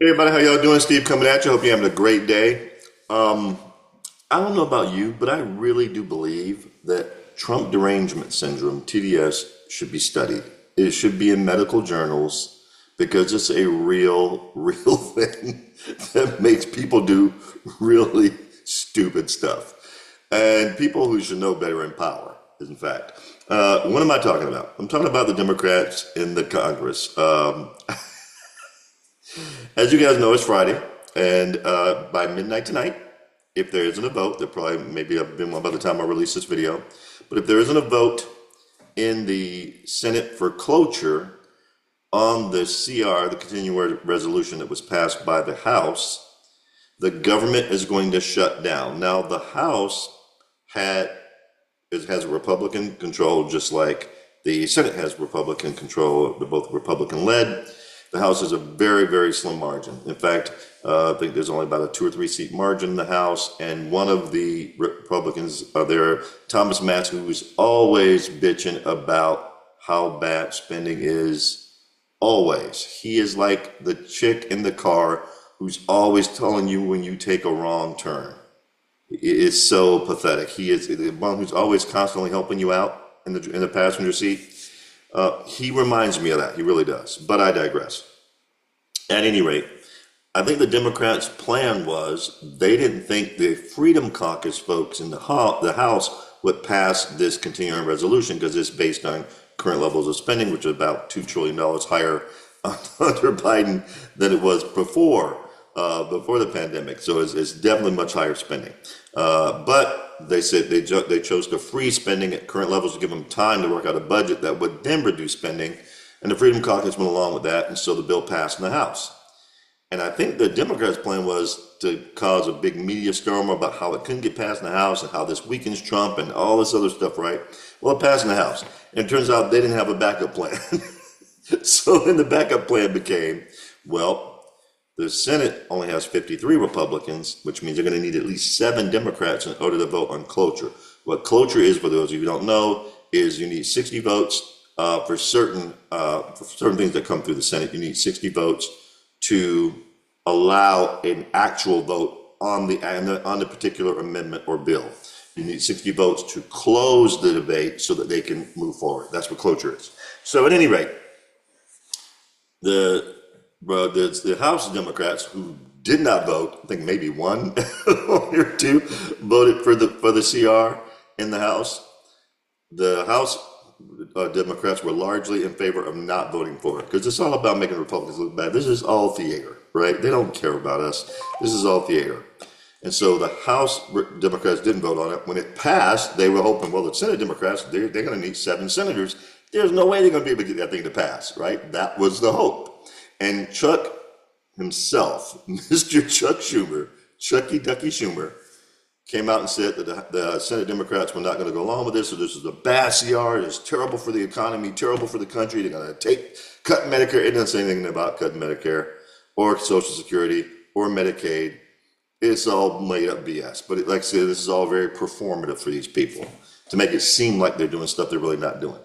Hey everybody, how y'all doing? Steve coming at you. Hope you're having a great day. Um, I don't know about you, but I really do believe that Trump derangement syndrome, TDS, should be studied. It should be in medical journals because it's a real thing that makes people do really stupid stuff. And people who should know better in power, in fact. What am I talking about? I'm talking about the Democrats in the Congress. As you guys know, it's Friday, and by midnight tonight, if there isn't a vote, there probably maybe have been one by the time I release this video, but if there isn't a vote in the Senate for cloture on the CR, the continuing resolution that was passed by the House, the government is going to shut down. Now, the House had it has Republican control, just like the Senate has Republican control. They're both Republican led. The House is a very slim margin. In fact, I think there's only about a 2 or 3 seat margin in the House, and one of the Republicans are there, Thomas Massie, who's always bitching about how bad spending is. Always. He is like the chick in the car who's always telling you when you take a wrong turn. It is so pathetic. He is the one who's always constantly helping you out in the passenger seat. He reminds me of that. He really does. But I digress. At any rate, I think the Democrats' plan was they didn't think the Freedom Caucus folks in the House would pass this continuing resolution because it's based on current levels of spending, which is about $2 trillion higher under Biden than it was before the pandemic. So it's definitely much higher spending. But they said they chose to freeze spending at current levels to give them time to work out a budget that would then reduce spending. And the Freedom Caucus went along with that, and so the bill passed in the House. And I think the Democrats' plan was to cause a big media storm about how it couldn't get passed in the House and how this weakens Trump and all this other stuff, right? Well, it passed in the House. And it turns out they didn't have a backup plan. So then the backup plan became, well, the Senate only has 53 Republicans, which means they're going to need at least 7 Democrats in order to vote on cloture. What cloture is, for those of you who don't know, is you need 60 votes for certain things that come through the Senate. You need 60 votes to allow an actual vote on the particular amendment or bill. You need 60 votes to close the debate so that they can move forward. That's what cloture is. So at any rate, the House Democrats who did not vote, I think maybe one or two, voted for the CR in the House. The House Democrats were largely in favor of not voting for it because it's all about making Republicans look bad. This is all theater, right? They don't care about us. This is all theater. And so the House Democrats didn't vote on it. When it passed, they were hoping, well, the Senate Democrats, they're going to need 7 senators. There's no way they're going to be able to get that thing to pass, right? That was the hope. And Chuck himself, Mr. Chuck Schumer, Chucky Ducky Schumer, came out and said that the Senate Democrats were not going to go along with this. So this is a bad CR. It's terrible for the economy, terrible for the country. They're going to cut Medicare. It doesn't say anything about cutting Medicare or Social Security or Medicaid. It's all made up BS. But like I said, this is all very performative for these people to make it seem like they're doing stuff they're really not doing.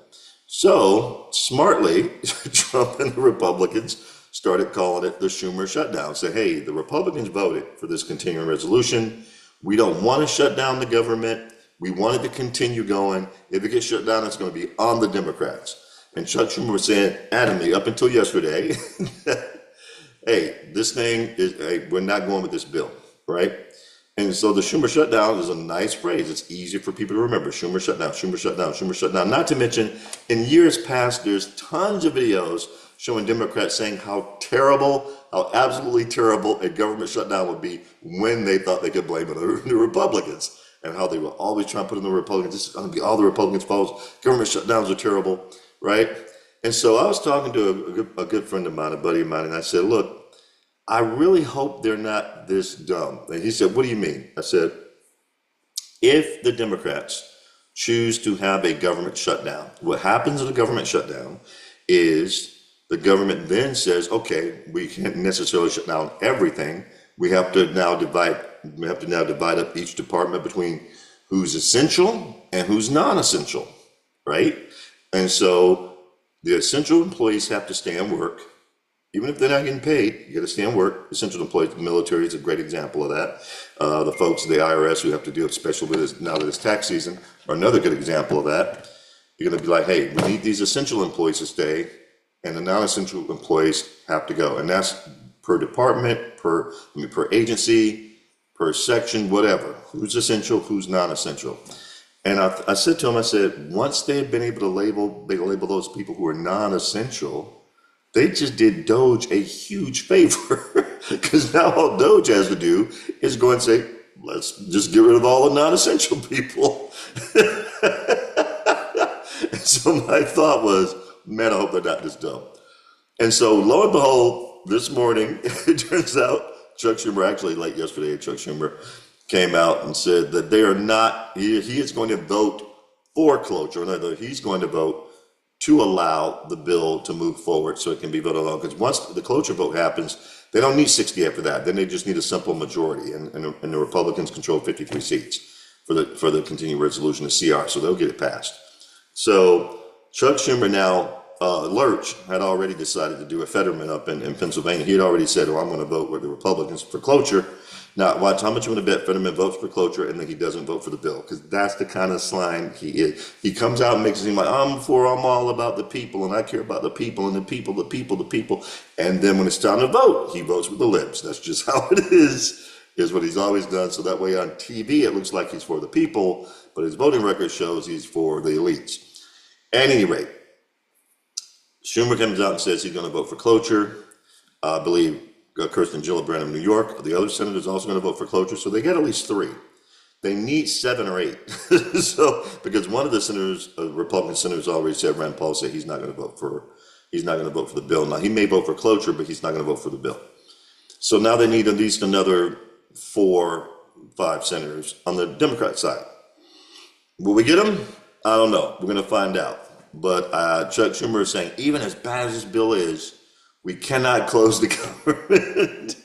So smartly, Trump and the Republicans started calling it the Schumer shutdown. Say, hey, the Republicans voted for this continuing resolution. We don't want to shut down the government. We want it to continue going. If it gets shut down, it's going to be on the Democrats. And Chuck Schumer was saying adamantly up until yesterday, hey, this thing is, hey, we're not going with this bill, right? And so the Schumer shutdown is a nice phrase. It's easier for people to remember. Schumer shutdown, Schumer shutdown, Schumer shutdown. Not to mention, in years past, there's tons of videos showing Democrats saying how terrible, how absolutely terrible a government shutdown would be when they thought they could blame it on the Republicans, and how they were always trying to put it on the Republicans. This is going to be all the Republicans' fault. Government shutdowns are terrible, right? And so I was talking to a good friend of mine, a buddy of mine, and I said, look, I really hope they're not this dumb. And he said, what do you mean? I said, if the Democrats choose to have a government shutdown, what happens in a government shutdown is the government then says, okay, we can't necessarily shut down everything. We have to now divide up each department between who's essential and who's non-essential, right? And so the essential employees have to stay and work. Even if they're not getting paid, you got to stay and work. Essential employees, the military is a great example of that. The folks at the IRS who have to deal especially with this now that it's tax season are another good example of that. You're going to be like, hey, we need these essential employees to stay, and the non-essential employees have to go. And that's per department, per agency, per section, whatever. Who's essential, who's non-essential. And I said to him, I said, once they've been able to label those people who are non-essential, they just did Doge a huge favor. Because now all Doge has to do is go and say, let's just get rid of all the non-essential people. So my thought was, man, I hope they're not this dumb. And so lo and behold, this morning, it turns out Chuck Schumer, actually late yesterday, Chuck Schumer came out and said that they are not, he is going to vote for cloture. In other words, he's going to vote to allow the bill to move forward so it can be voted on. Because once the cloture vote happens, they don't need 60 after that. Then they just need a simple majority. And the Republicans control 53 seats for the continuing resolution of CR. So they'll get it passed. So Chuck Schumer now, Lurch had already decided to do a Fetterman up in Pennsylvania. He had already said, well, I'm going to vote with the Republicans for cloture. Now, watch how much you want to bet Fetterman votes for cloture and then he doesn't vote for the bill, because that's the kind of slime he is. He comes out and makes it seem like, I'm all about the people and I care about the people and the people. And then when it's time to vote, he votes with the lips. That's just how it is what he's always done. So that way on TV, it looks like he's for the people, but his voting record shows he's for the elites. At any rate, Schumer comes out and says he's going to vote for cloture. I believe Kirsten Gillibrand of New York, the other senators, also going to vote for cloture. So they get at least 3. They need 7 or 8. So because one of the senators, Republican senators, already said, Rand Paul said he's not going to vote for the bill. Now he may vote for cloture, but he's not going to vote for the bill. So now they need at least another 4, 5 senators on the Democrat side. Will we get them? I don't know. We're going to find out. But Chuck Schumer is saying, even as bad as this bill is, we cannot close the government.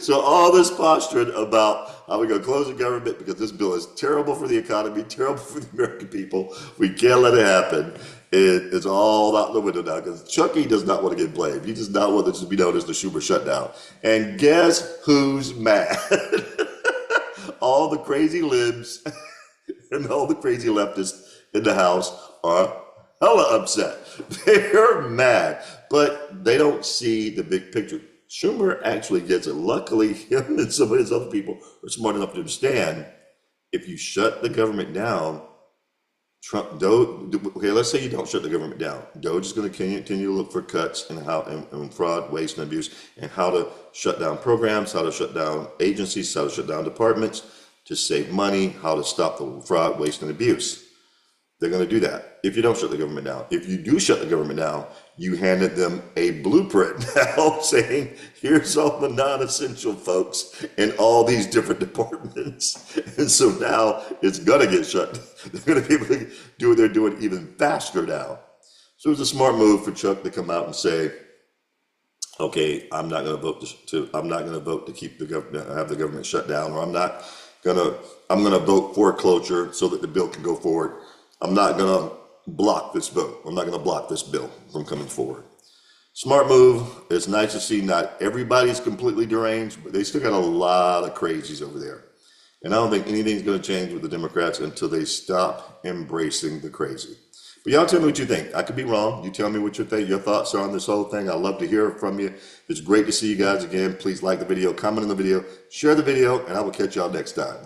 So all this posturing about how we're going to close the government because this bill is terrible for the economy, terrible for the American people, we can't let it happen. It's all out the window now because Chucky does not want to get blamed. He does not want this to be known as the Schumer shutdown. And guess who's mad? All the crazy libs and all the crazy leftists in the House are hella upset. They're mad, but they don't see the big picture. Schumer actually gets it. Luckily, him and some of his other people are smart enough to understand if you shut the government down, let's say you don't shut the government down. Doge is going to continue to look for cuts in fraud, waste, and abuse, and how to shut down programs, how to shut down agencies, how to shut down departments to save money, how to stop the fraud, waste, and abuse. They're going to do that if you don't shut the government down. If you do shut the government down, you handed them a blueprint now saying, here's all the non-essential folks in all these different departments. And so now it's going to get shut. They're going to be able to do what they're doing even faster now. So it was a smart move for Chuck to come out and say, okay, I'm not going to vote to keep the government, have the government shut down, or I'm going to vote for cloture so that the bill can go forward. I'm not going to block this vote. I'm not going to block this bill from coming forward. Smart move. It's nice to see not everybody's completely deranged, but they still got a lot of crazies over there. And I don't think anything's going to change with the Democrats until they stop embracing the crazy. But y'all tell me what you think. I could be wrong. You tell me what your thoughts are on this whole thing. I'd love to hear from you. It's great to see you guys again. Please like the video, comment on the video, share the video, and I will catch y'all next time.